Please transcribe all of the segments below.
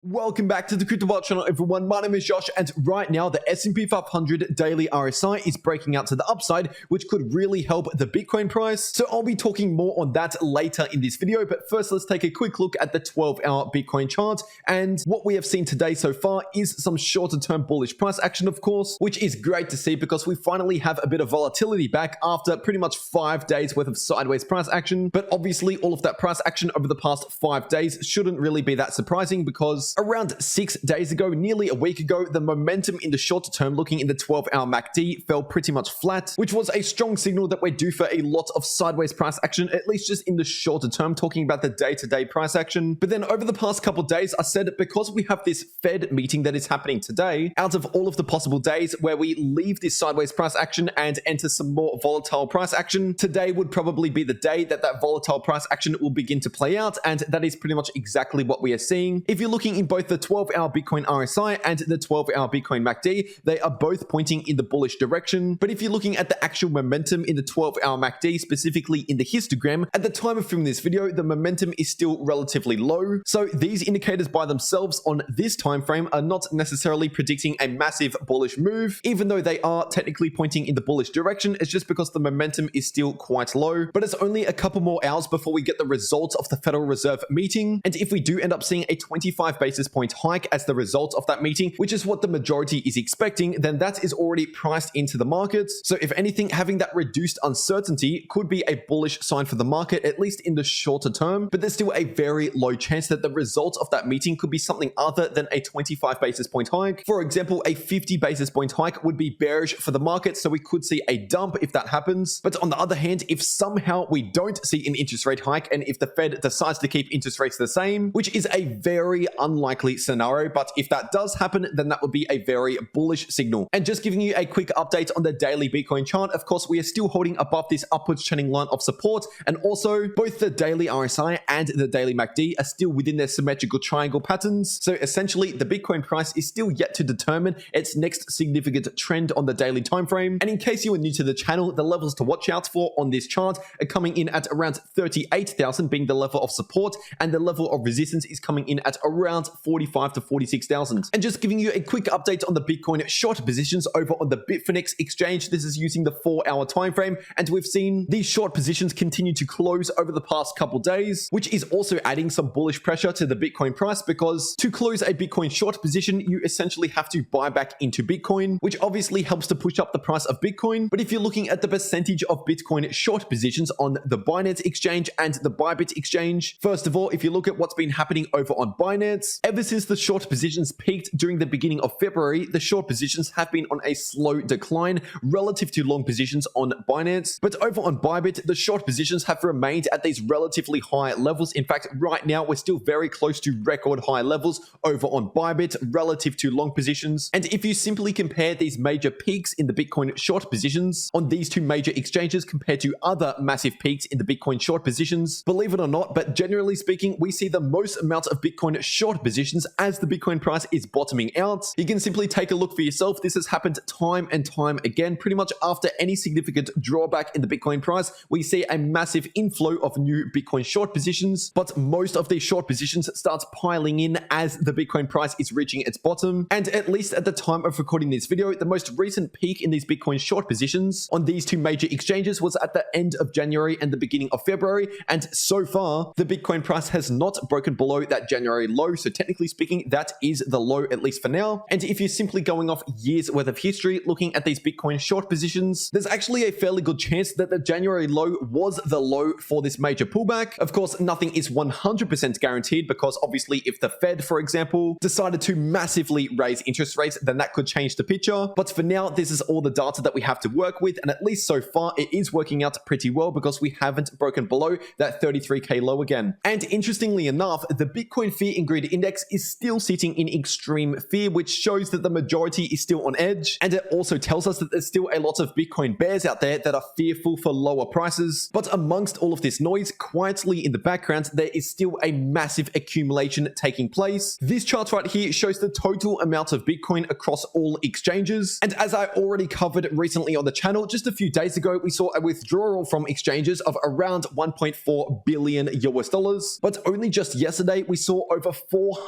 Welcome back to the cryptoworld channel, everyone. My name is Josh, and right now the S&P 500 daily RSI is breaking out to the upside, which could really help the Bitcoin price. So I'll be talking more on that later in this video, but first let's take a quick look at the 12-hour Bitcoin chart. And what we have seen today so far is some shorter-term bullish price action, of course, which is great to see because we finally have a bit of volatility back after pretty much 5 days worth of sideways price action. But obviously all of that price action over the past 5 days shouldn't really be that surprising because around 6 days ago, nearly a week ago, the momentum in the shorter term looking in the 12-hour MACD fell pretty much flat, which was a strong signal that we're due for a lot of sideways price action, at least just in the shorter term, talking about the day-to-day price action. But then over the past couple of days, I said because we have this Fed meeting that is happening today, out of all of the possible days where we leave this sideways price action and enter some more volatile price action, today would probably be the day that that volatile price action will begin to play out, and that is pretty much exactly what we are seeing. If you're looking in both the 12-hour Bitcoin RSI and the 12-hour Bitcoin MACD, they are both pointing in the bullish direction. But if you're looking at the actual momentum in the 12-hour MACD, specifically in the histogram, at the time of filming this video, the momentum is still relatively low. So these indicators by themselves on this time frame are not necessarily predicting a massive bullish move, even though they are technically pointing in the bullish direction. It's just because the momentum is still quite low. But it's only a couple more hours before we get the results of the Federal Reserve meeting. And if we do end up seeing a 25 basis point hike as the result of that meeting, which is what the majority is expecting, then that is already priced into the markets. So if anything, having that reduced uncertainty could be a bullish sign for the market, at least in the shorter term. But there's still a very low chance that the result of that meeting could be something other than a 25 basis point hike. For example, a 50 basis point hike would be bearish for the market, so we could see a dump if that happens. But on the other hand, if somehow we don't see an interest rate hike, and if the Fed decides to keep interest rates the same, which is a very unlikely scenario, but if that does happen, then that would be a very bullish signal. And just giving you a quick update on the daily Bitcoin chart, of course, we are still holding above this upwards trending line of support, and also both the daily RSI and the daily MACD are still within their symmetrical triangle patterns. So essentially, the Bitcoin price is still yet to determine its next significant trend on the daily time frame. And in case you are new to the channel, the levels to watch out for on this chart are coming in at around 38,000 being the level of support, and the level of resistance is coming in at around 45 to 46,000. And just giving you a quick update on the Bitcoin short positions over on the Bitfinex exchange. This is using the 4-hour time frame, and we've seen these short positions continue to close over the past couple days, which is also adding some bullish pressure to the Bitcoin price, because to close a Bitcoin short position, you essentially have to buy back into Bitcoin, which obviously helps to push up the price of Bitcoin. But if you're looking at the percentage of Bitcoin short positions on the Binance exchange and the Bybit exchange, first of all, if you look at what's been happening over on Binance, ever since the short positions peaked during the beginning of February, the short positions have been on a slow decline relative to long positions on Binance. But over on Bybit, the short positions have remained at these relatively high levels. In fact, right now, we're still very close to record high levels over on Bybit relative to long positions. And if you simply compare these major peaks in the Bitcoin short positions on these two major exchanges compared to other massive peaks in the Bitcoin short positions, believe it or not, but generally speaking, we see the most amount of Bitcoin short positions as the Bitcoin price is bottoming out. You can simply take a look for yourself. This has happened time and time again. Pretty much after any significant drawback in the Bitcoin price, we see a massive inflow of new Bitcoin short positions, but most of these short positions starts piling in as the Bitcoin price is reaching its bottom. And at least at the time of recording this video, the most recent peak in these Bitcoin short positions on these two major exchanges was at the end of January and the beginning of February. And so far, the Bitcoin price has not broken below that January low. So technically speaking, that is the low, at least for now. And if you're simply going off years worth of history, looking at these Bitcoin short positions, there's actually a fairly good chance that the January low was the low for this major pullback. Of course, nothing is 100% guaranteed, because obviously if the Fed, for example, decided to massively raise interest rates, then that could change the picture. But for now, this is all the data that we have to work with. And at least so far, it is working out pretty well because we haven't broken below that 33K low again. And interestingly enough, the Bitcoin Fear and Greed Index is still sitting in extreme fear, which shows that the majority is still on edge. And it also tells us that there's still a lot of Bitcoin bears out there that are fearful for lower prices. But amongst all of this noise, quietly in the background, there is still a massive accumulation taking place. This chart right here shows the total amount of Bitcoin across all exchanges. And as I already covered recently on the channel, just a few days ago, we saw a withdrawal from exchanges of around 1.4 billion US dollars. But only just yesterday, we saw over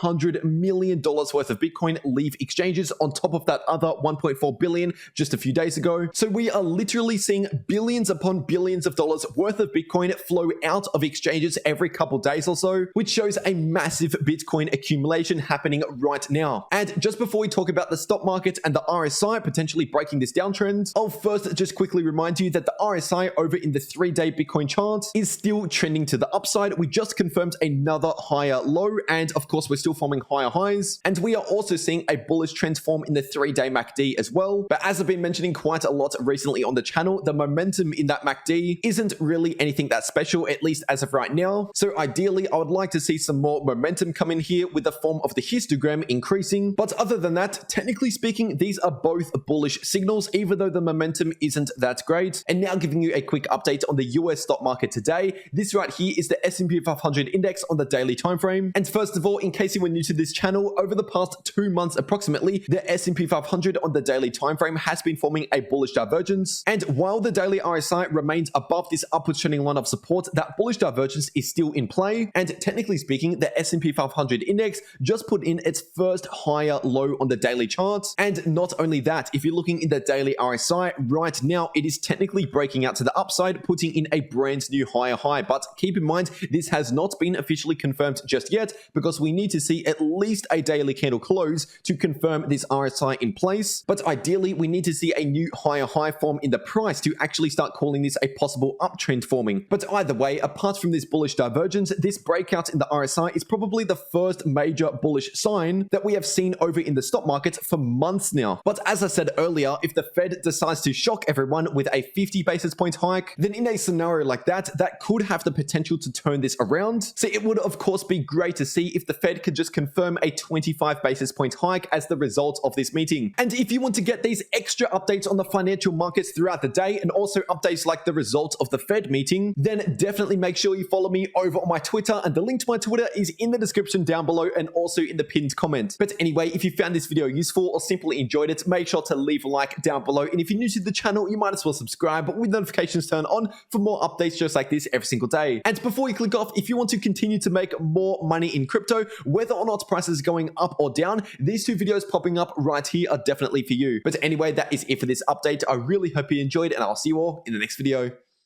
$400 million worth of Bitcoin leave exchanges on top of that other 1.4 billion just a few days ago. So we are literally seeing billions upon billions of dollars worth of Bitcoin flow out of exchanges every couple days or so, which shows a massive Bitcoin accumulation happening right now. And just before we talk about the stock market and the RSI potentially breaking this downtrend, I'll first just quickly remind you that the RSI over in the 3-day Bitcoin chart is still trending to the upside. We just confirmed another higher low, and of course we're still forming higher highs, and we are also seeing a bullish trend form in the 3-day MACD as well. But as I've been mentioning quite a lot recently on the channel, the momentum in that MACD isn't really anything that special, at least as of right now. So ideally I would like to see some more momentum come in here with the form of the histogram increasing. But other than that, technically speaking, these are both bullish signals, even though the momentum isn't that great. And now giving you a quick update on the US stock market today. This right here is the S&P 500 index on the daily time frame. And first of all, in case you were new to this channel, over the past 2 months approximately, the S&P 500 on the daily time frame has been forming a bullish divergence. And while the daily RSI remains above this upward trending line of support, that bullish divergence is still in play. And technically speaking, the S&P 500 index just put in its first higher low on the daily chart. And not only that, if you're looking in the daily RSI right now, it is technically breaking out to the upside, putting in a brand new higher high. But keep in mind, this has not been officially confirmed just yet, because we need to see at least a daily candle close to confirm this RSI in place. But ideally, we need to see a new higher high form in the price to actually start calling this a possible uptrend forming. But either way, apart from this bullish divergence, this breakout in the RSI is probably the first major bullish sign that we have seen over in the stock market for months now. But as I said earlier, if the Fed decides to shock everyone with a 50 basis point hike, then in a scenario like that, that could have the potential to turn this around. So it would of course be great to see if the Fed could just confirm a 25 basis point hike as the result of this meeting. And if you want to get these extra updates on the financial markets throughout the day, and also updates like the result of the Fed meeting, then definitely make sure you follow me over on my Twitter, and the link to my Twitter is in the description down below and also in the pinned comment. But anyway, if you found this video useful or simply enjoyed it, make sure to leave a like down below. And if you're new to the channel, you might as well subscribe with notifications turned on for more updates just like this every single day. And before you click off, if you want to continue to make more money in crypto, whether or not prices are going up or down, these 2 videos popping up right here are definitely for you. But anyway, that is it for this update. I really hope you enjoyed, and I'll see you all in the next video.